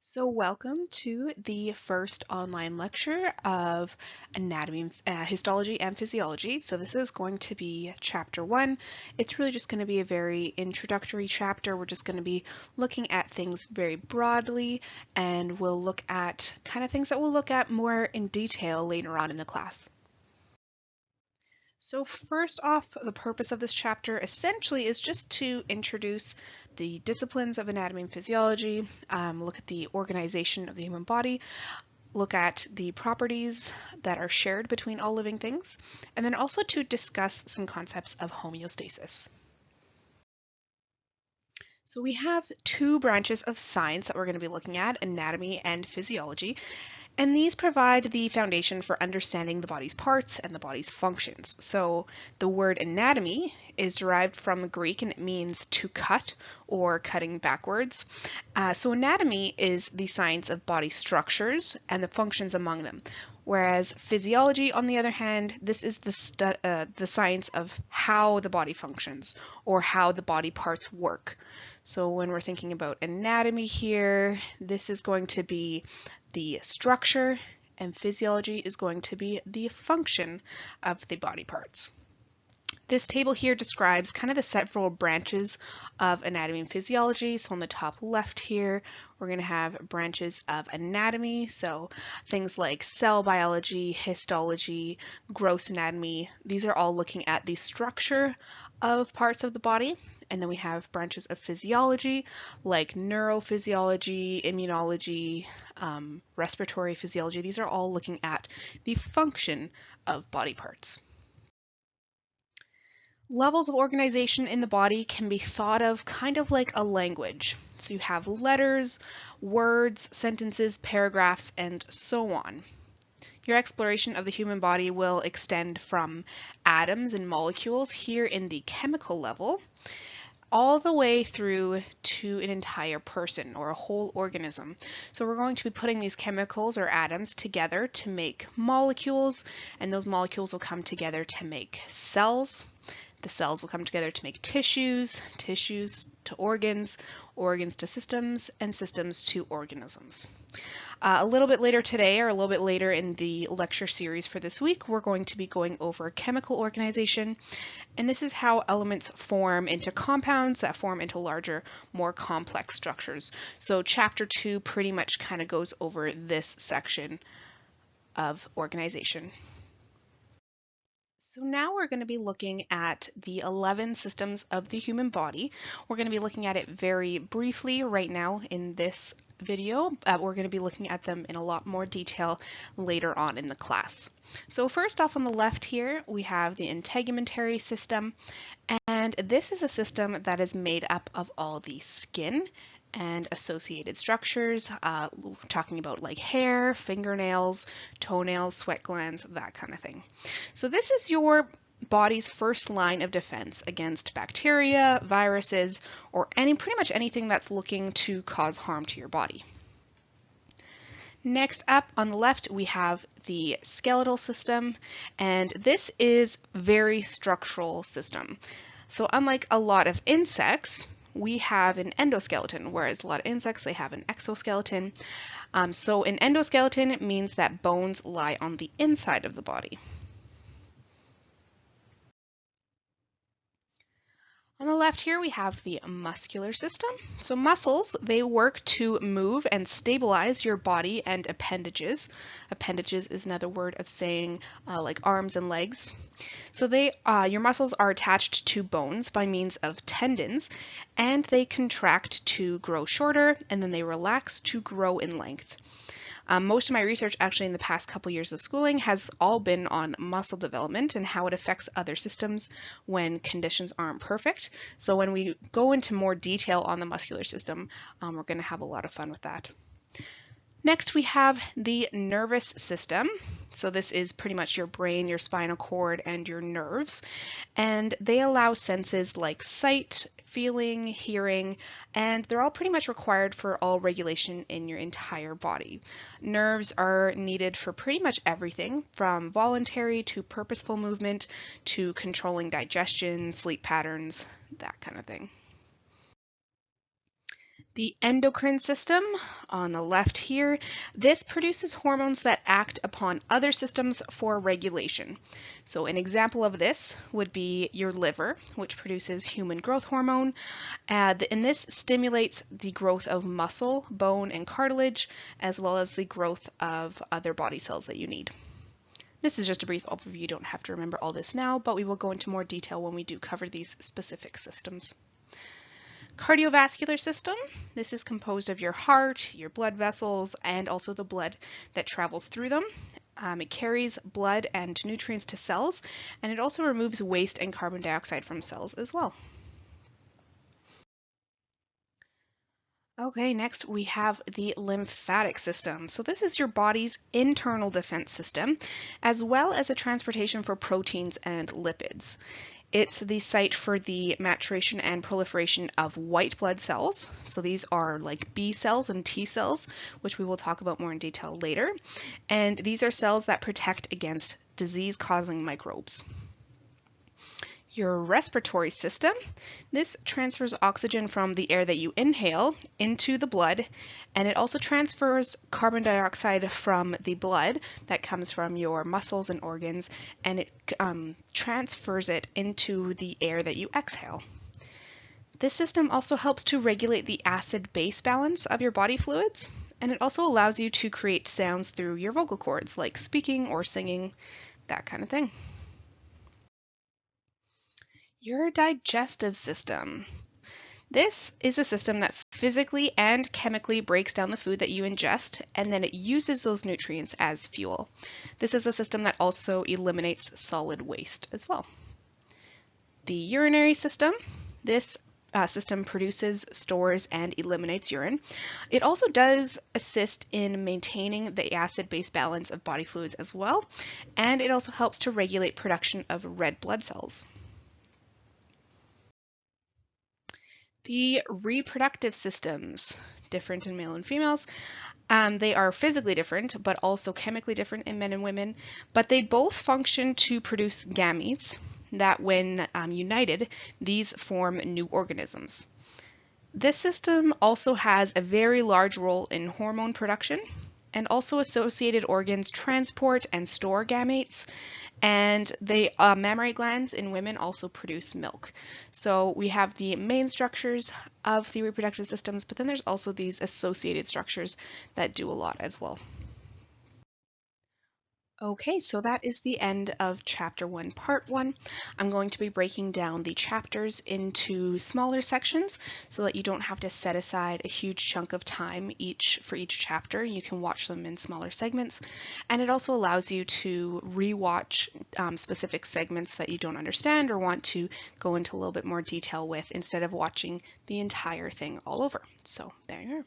So welcome to the first online lecture of anatomy, histology, and physiology. So this is going to be chapter 1. It's really just going to be a very introductory chapter. We're just going to be looking at things very broadly, and we'll look at kind of things that we'll look at more in detail later on in the class. So first off, the purpose of this chapter essentially is just to introduce the disciplines of anatomy and physiology, look at the organization of the human body, look at the properties that are shared between all living things, and then also to discuss some concepts of homeostasis. So we have two branches of science that we're going to be looking at, anatomy and physiology. And these provide the foundation for understanding the body's parts and the body's functions. So the word anatomy is derived from Greek and it means to cut or cutting backwards. So anatomy is the science of body structures and the functions among them. Whereas physiology, on the other hand, this is the science of how the body functions or how the body parts work. So when we're thinking about anatomy here, this is going to be the structure, and physiology is going to be the function of the body parts. This table here describes kind of the several branches of anatomy and physiology. So on the top left here, we're going to have branches of anatomy. So things like cell biology, histology, gross anatomy. These are all looking at the structure of parts of the body. And then we have branches of physiology like neural physiology, immunology, respiratory physiology. These are all looking at the function of body parts. Levels of organization in the body can be thought of kind of like a language. So you have letters, words, sentences, paragraphs, and so on. Your exploration of the human body will extend from atoms and molecules here in the chemical level, all the way through to an entire person or a whole organism. So we're going to be putting these chemicals or atoms together to make molecules, and those molecules will come together to make cells. The cells will come together to make tissues, tissues to organs, organs to systems, and systems to organisms. A little bit later today, or a little bit later in the lecture series for this week, we're going to be going over chemical organization, and this is how elements form into compounds that form into larger, more complex structures. So chapter 2 pretty much kind of goes over this section of organization. So now we're going to be looking at the 11 systems of the human body. We're going to be looking at it very briefly right now in this video. We're going to be looking at them in a lot more detail later on in the class. So first off on the left here, we have the integumentary system, and this is a system that is made up of all the skin and associated structures, talking about like hair, fingernails, toenails, sweat glands, that kind of thing. So this is your body's first line of defense against bacteria, viruses, or pretty much anything that's looking to cause harm to your body. Next up on the left, we have the skeletal system, and this is very structural system. So unlike a lot of insects, we have an endoskeleton, whereas a lot of insects, they have an exoskeleton. So an endoskeleton means that bones lie on the inside of the body. On the left here, we have the muscular system. So muscles, they work to move and stabilize your body and appendages. Appendages is another word of saying like arms and legs. So your muscles are attached to bones by means of tendons, and they contract to grow shorter, and then they relax to grow in length. Most of my research actually in the past couple years of schooling has all been on muscle development and how it affects other systems when conditions aren't perfect. So when we go into more detail on the muscular system, we're going to have a lot of fun with that. Next, we have the nervous system. So this is pretty much your brain, your spinal cord, and your nerves. And they allow senses like sight, feeling, hearing, and they're all pretty much required for all regulation in your entire body. Nerves are needed for pretty much everything, from voluntary to purposeful movement to controlling digestion, sleep patterns, that kind of thing. The endocrine system on the left here, this produces hormones that act upon other systems for regulation. So an example of this would be your liver, which produces human growth hormone, and this stimulates the growth of muscle, bone, and cartilage, as well as the growth of other body cells that you need. This is just a brief overview. You don't have to remember all this now, but we will go into more detail when we do cover these specific systems. Cardiovascular system, this is composed of your heart, your blood vessels, and also the blood that travels through them. It carries blood and nutrients to cells, and it also removes waste and carbon dioxide from cells as well. Okay, next we have the lymphatic system. So this is your body's internal defense system, as well as a transportation for proteins and lipids. It's the site for the maturation and proliferation of white blood cells. So these are like B cells and T cells, which we will talk about more in detail later. And these are cells that protect against disease-causing microbes. Your respiratory system, this transfers oxygen from the air that you inhale into the blood, and it also transfers carbon dioxide from the blood that comes from your muscles and organs, and it transfers it into the air that you exhale. This system also helps to regulate the acid-base balance of your body fluids, and it also allows you to create sounds through your vocal cords, like speaking or singing, that kind of thing. Your digestive system. This is a system that physically and chemically breaks down the food that you ingest, and then it uses those nutrients as fuel. This is a system that also eliminates solid waste as well. The urinary system. This system produces, stores, and eliminates urine. It also does assist in maintaining the acid-base balance of body fluids as well, and it also helps to regulate production of red blood cells. The reproductive systems, different in male and females. They are physically different, but also chemically different in men and women, but they both function to produce gametes that when united, these form new organisms. This system also has a very large role in hormone production, and also associated organs transport and store gametes, and the mammary glands in women also produce milk. So we have the main structures of the reproductive systems, but then there's also these associated structures that do a lot as well. Okay, so that is the end of Chapter 1, Part 1. I'm going to be breaking down the chapters into smaller sections so that you don't have to set aside a huge chunk of time for each chapter. You can watch them in smaller segments, and it also allows you to re-watch specific segments that you don't understand or want to go into a little bit more detail with instead of watching the entire thing all over. So there you are.